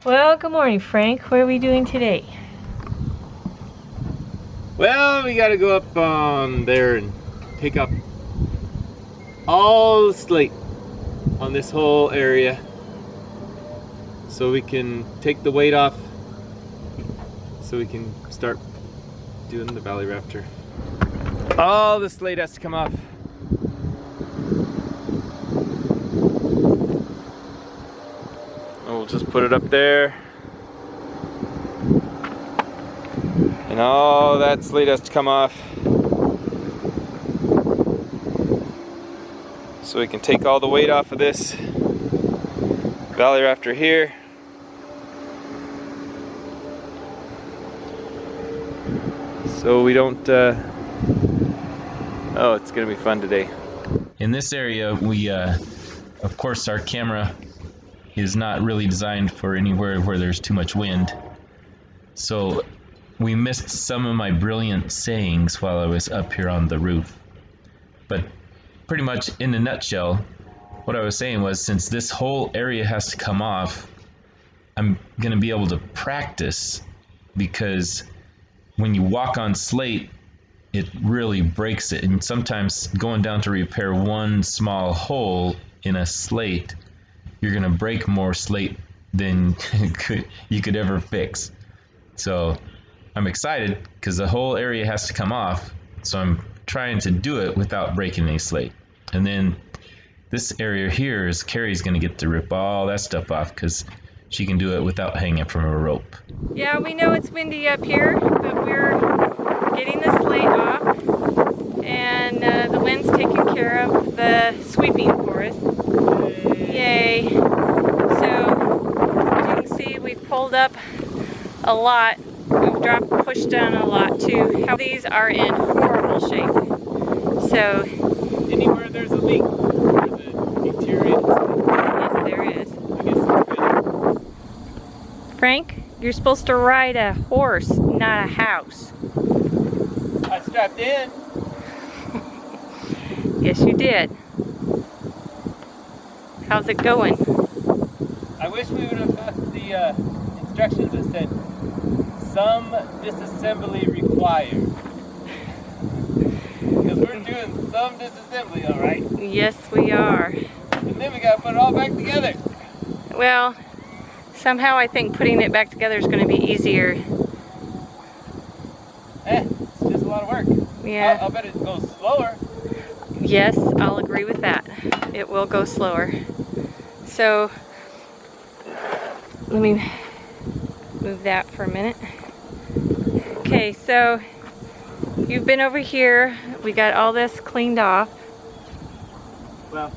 Well, good morning, Frank. What are we doing today? Well, we gotta go up on there and take up all the slate on this whole area so we can take the weight off so we can start doing the valley rafter. All the slate has to come off. We'll just put it up there. And all that slate has to come off. So we can take all the weight off of this valley rafter here. So we don't, oh, it's gonna be fun today. In this area, we, of course, our camera is not really designed for anywhere where there's too much wind. So we missed some of my brilliant sayings while I was up here on the roof. But pretty much in a nutshell, what I was saying was, since this whole area has to come off, I'm going to be able to practice, because when you walk on slate, it really breaks it. And sometimes going down to repair one small hole in a slate, you're going to break more slate than you could ever fix. So I'm excited because the whole area has to come off. So I'm trying to do it without breaking any slate. And then this area here is Carrie's going to get to rip all that stuff off because she can do it without hanging from a rope. Yeah, we know it's windy up here, but we're getting the slate off, and the wind's taking care of the sweeping for us. Yay! So, as you can see, we've pulled up a lot. We've pushed down a lot too. How these are in horrible shape. So, Anywhere there's a leak, there's a deteriorated slate. yes, there is. I guess it's good. Frank, you're supposed to ride a horse, not a house. I strapped in. Yes, you did. How's it going? I wish we would have got the instructions that said some disassembly required. Because we're doing some disassembly, all right? Yes, we are. And then we gotta put it all back together. Well, somehow I think putting it back together is going to be easier. It's just a lot of work. Yeah. I'll bet it goes slower. Yes, I'll agree with that. It will go slower. So, let me move that for a minute. Okay, so you've been over here. We got all this cleaned off. Well,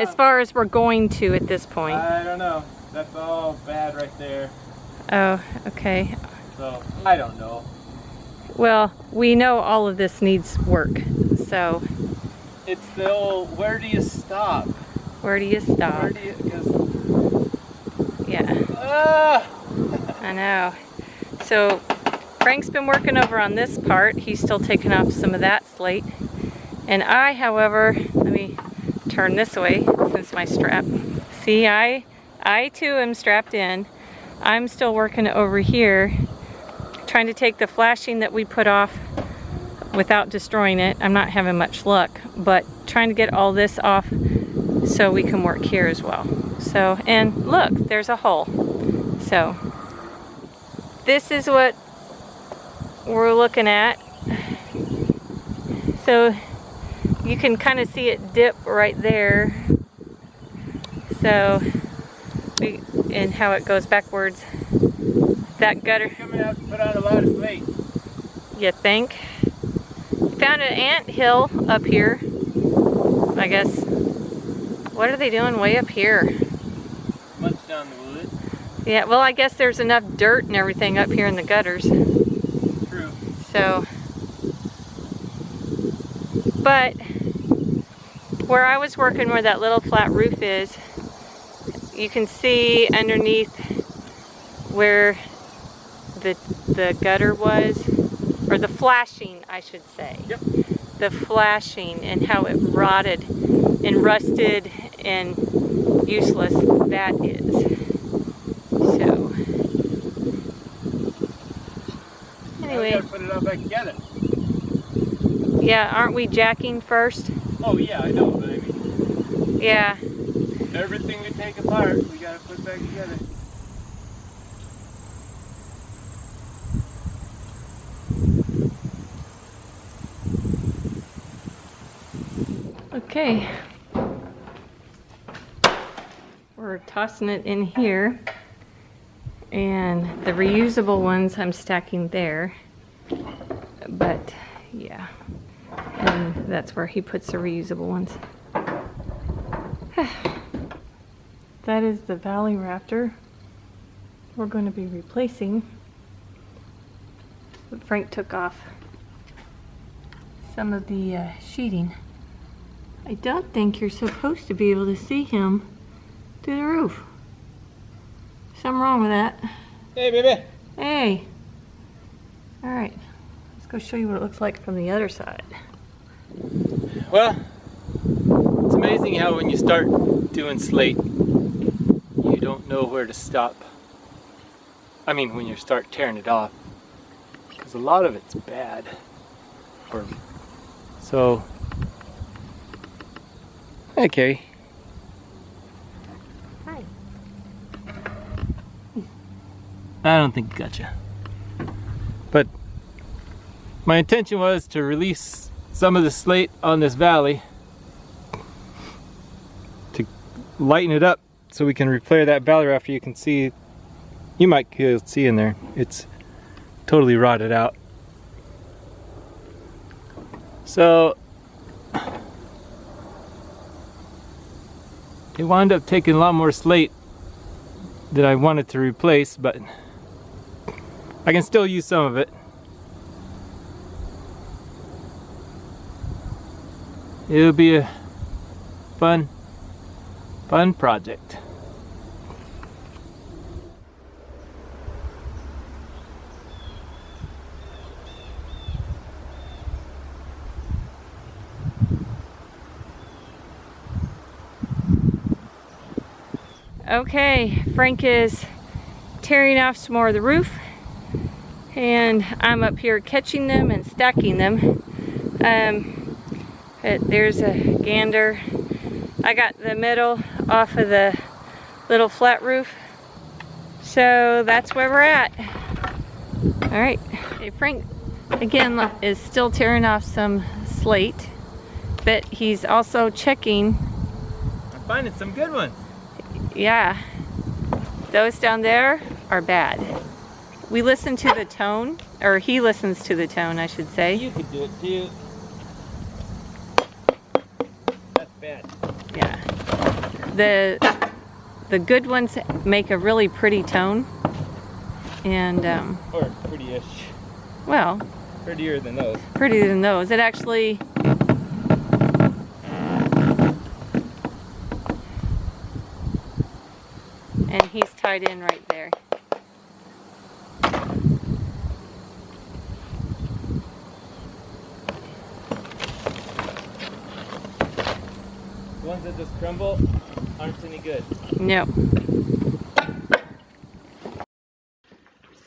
As far as we're going to at this point. I don't know. That's all bad right there. Oh, okay. So, I don't know. Well, we know all of this needs work, so It's the old, where do you stop? where do you stop? Where do you, because, Yeah, I know. So Frank's been working over on this part. He's still taking off some of that slate. And I, however, let me turn this way since my strap. See, I too am strapped in. I'm still working over here, trying to take the flashing that we put off without destroying it. I'm not having much luck, but trying to get all this off so we can work here as well. So, and look, there's a hole. So, this is what we're looking at. So, you can kind of see it dip right there. So, and how it goes backwards. That gutter. coming out to put on a lot of slate. You think? We found an ant hill up here. I guess. What are they doing way up here? Munch down the wood. Yeah, well, I guess there's enough dirt and everything up here in the gutters. True. So, but where I was working, where that little flat roof is, you can see underneath where the gutter was, or the flashing, I should say. Yep. The flashing and how it rotted and rusted and useless that is. So Anyway. We gotta put it all back together. Yeah, aren't we jacking first? Oh yeah, I know, but I mean. Yeah. Everything we take apart, we gotta put back together. Okay. We're tossing it in here. And the reusable ones I'm stacking there. But yeah. And that's where he puts the reusable ones. That is the valley rafter we're going to be replacing. But Frank took off some of the sheeting. I don't think you're supposed to be able to see him through the roof. Something wrong with that. Hey, baby. Hey. All right. Let's go show you what it looks like from the other side. Well, it's amazing how when you start doing slate, you don't know where to stop. I mean, when you start tearing it off, because a lot of it's bad. So, hey, Carrie. Hi. I don't think gotcha. But my intention was to release some of the slate on this valley to lighten it up so we can repair that valley rafter. You can see, you might be able to see in there, it's totally rotted out. So it wound up taking a lot more slate that I wanted to replace, but I can still use some of it. It'll be a fun project. Okay, Frank is tearing off some more of the roof, and I'm up here catching them and stacking them. There's a gander. I got the middle off of the little flat roof, so that's where we're at. All right, hey, Frank again is still tearing off some slate, but he's also checking. I'm finding some good ones. Yeah, those down there are bad. We listen to the tone, or he listens to the tone, I should say. You could do it too. That's bad. Yeah. The good ones make a really pretty tone, and Or pretty-ish. well, Prettier than those. prettier than those. It actually. And he's tied in right there. The ones that just crumble aren't any good. No.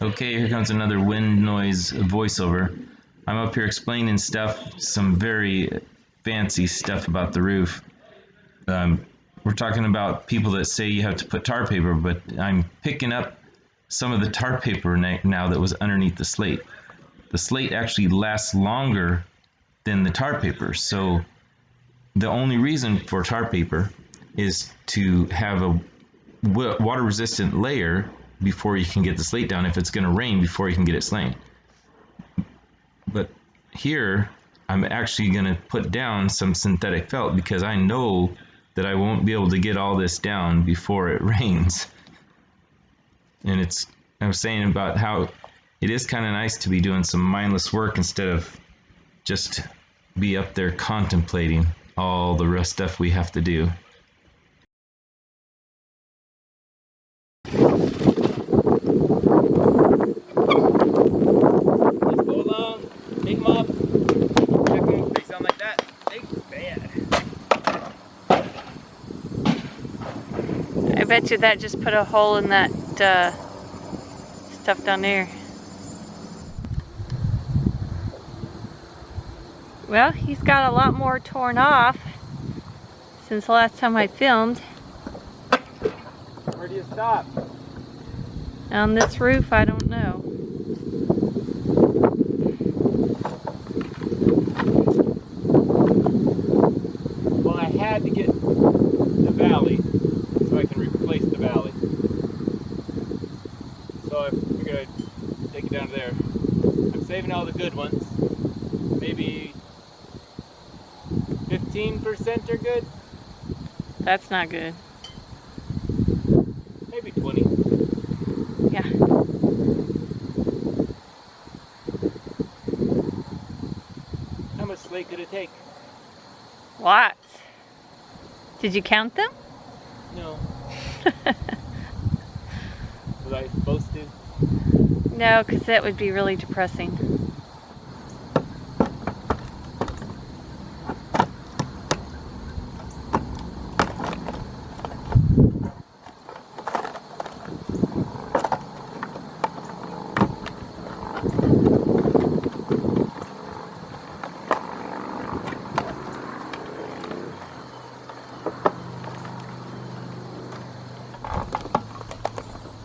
Okay, here comes another wind noise voiceover. I'm up here explaining stuff, some very fancy stuff about the roof. We're talking about people that say you have to put tar paper, but I'm picking up some of the tar paper now that was underneath the slate. The slate actually lasts longer than the tar paper, so the only reason for tar paper is to have a water resistant layer before you can get the slate down if it's going to rain before you can get it slain. But here I'm actually going to put down some synthetic felt because I know that I won't be able to get all this down before it rains. And I was saying about how it is kind of nice to be doing some mindless work instead of just be up there contemplating all the rest stuff we have to do. Let's go along, take them up, check them if they sound like that. They bad. I bet you that just put a hole in that stuff down there. Well, he's got a lot more torn off since the last time I filmed. Where do you stop? On this roof, I don't know. Well, I had to get the valley so I can replace the valley. So I figured I'd take it down there. I'm saving all the good ones. Maybe 15% are good. That's not good. Maybe 20. Yeah. How much slate could it take? Lots. Did you count them? No. Was I supposed to? No, because that would be really depressing.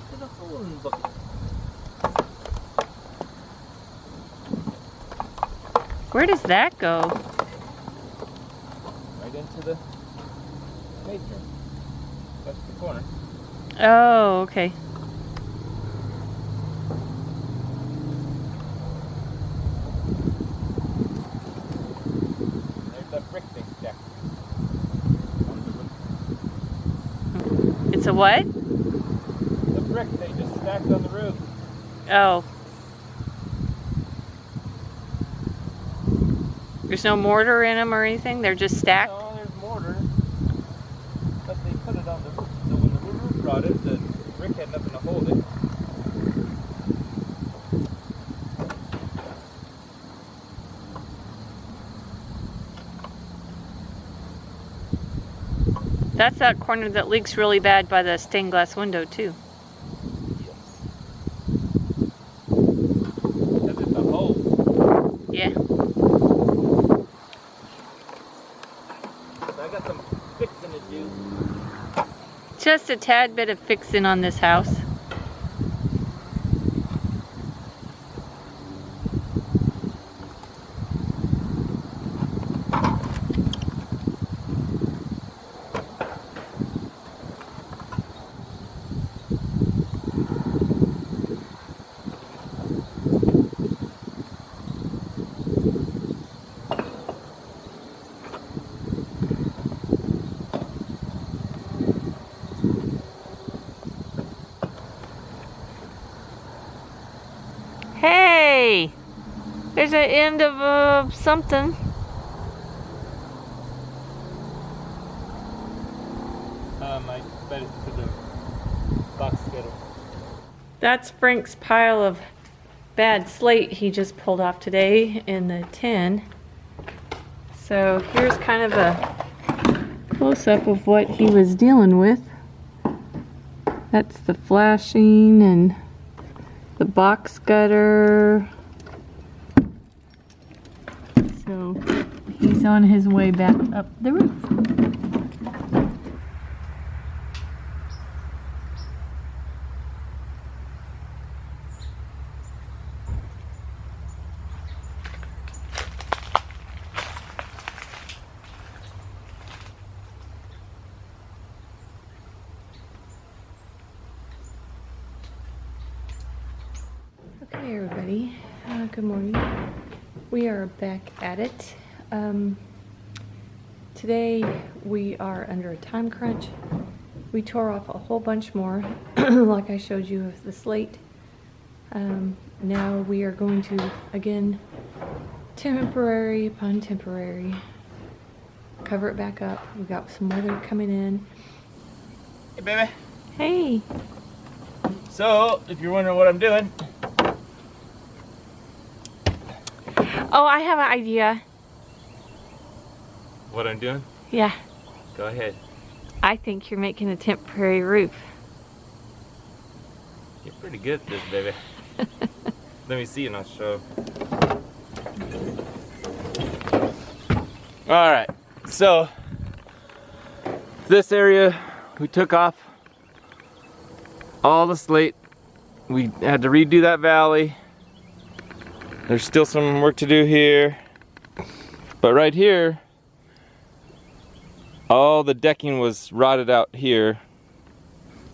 There's a hole in the bucket. Where does that go? Right into the matron. That's the corner. Oh, okay. There's that brick they stacked. It's a what? The brick they just stacked on the roof. Oh. There's no mortar in them or anything? They're just stacked? No, there's mortar. But they put it on the roof. So when the roof rotted, the brick had nothing to hold it. That's that corner that leaks really bad by the stained glass window too. Yes. Because it's a hole. Yeah. So I got some fixing to do. Just a tad bit of fixing on this house. Hey! There's an end of something. I bet it's to the box cutter. That's Frank's pile of bad slate he just pulled off today in the tin. So here's kind of a close-up of what he was dealing with. That's the flashing and the box gutter. So he's on his way back up the roof. Okay, everybody, good morning. We are back at it. Today we are under a time crunch. We tore off a whole bunch more, like I showed you of the slate. Now we are going to, again, temporary upon temporary, cover it back up. We got some weather coming in. Hey, baby. Hey. So, if you're wondering what I'm doing, Oh, I have an idea. what I'm doing, Yeah, go ahead. I think you're making a temporary roof. You're pretty good at this, baby. Let me see and I'll show. All right, so this area, we took off all the slate. We had to redo that valley. There's still some work to do here. But right here, all the decking was rotted out here.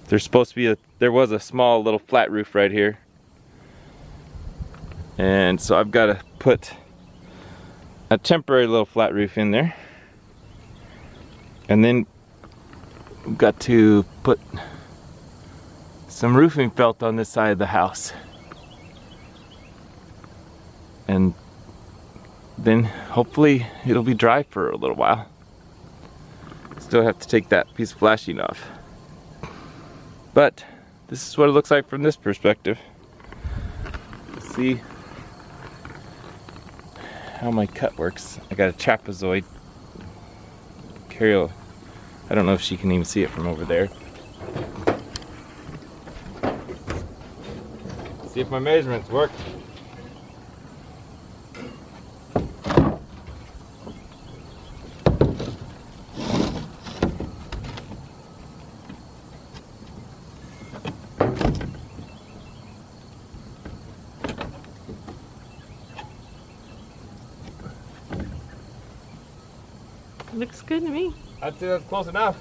There's supposed to be there was a small little flat roof right here. And so I've got to put a temporary little flat roof in there. And then we've got to put some roofing felt on this side of the house. And then hopefully it'll be dry for a little while. Still have to take that piece of flashing off. But this is what it looks like from this perspective. Let's see how my cut works. I got a trapezoid. Carol, I don't know if she can even see it from over there. See if my measurements work. Looks good to me. I'd say that's close enough.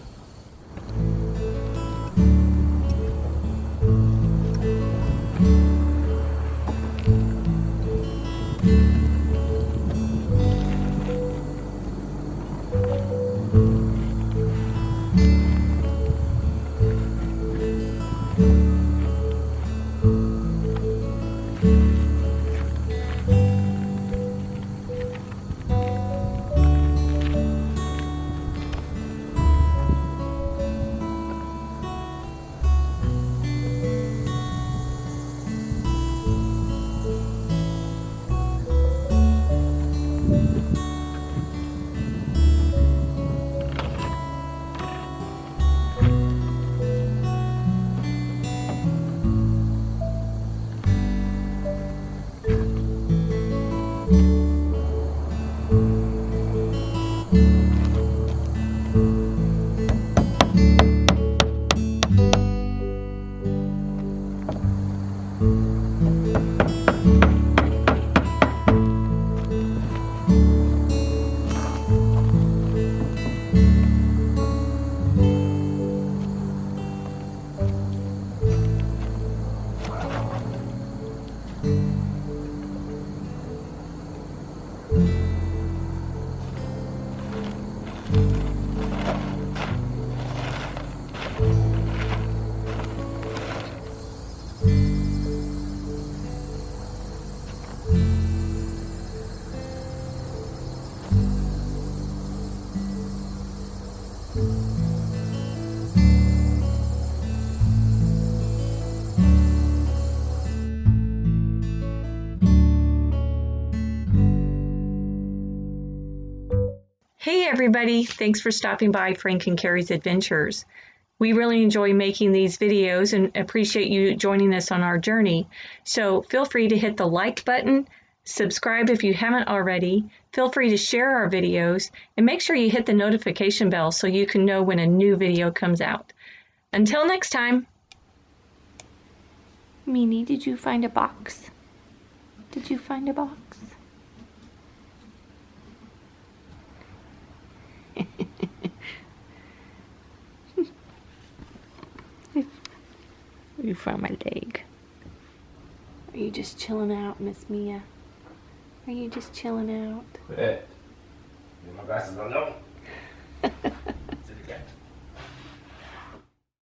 Hey everybody, thanks for stopping by Frank and Carrie's Adventures. We really enjoy making these videos and appreciate you joining us on our journey. So feel free to hit the like button, subscribe if you haven't already, feel free to share our videos, and make sure you hit the notification bell so you can know when a new video comes out. Until next time. Meanie, did you find a box? Did you find a box? You found my leg. Are you just chilling out, Miss Mia? Are you just chilling out? Quit. Get my glasses on. No.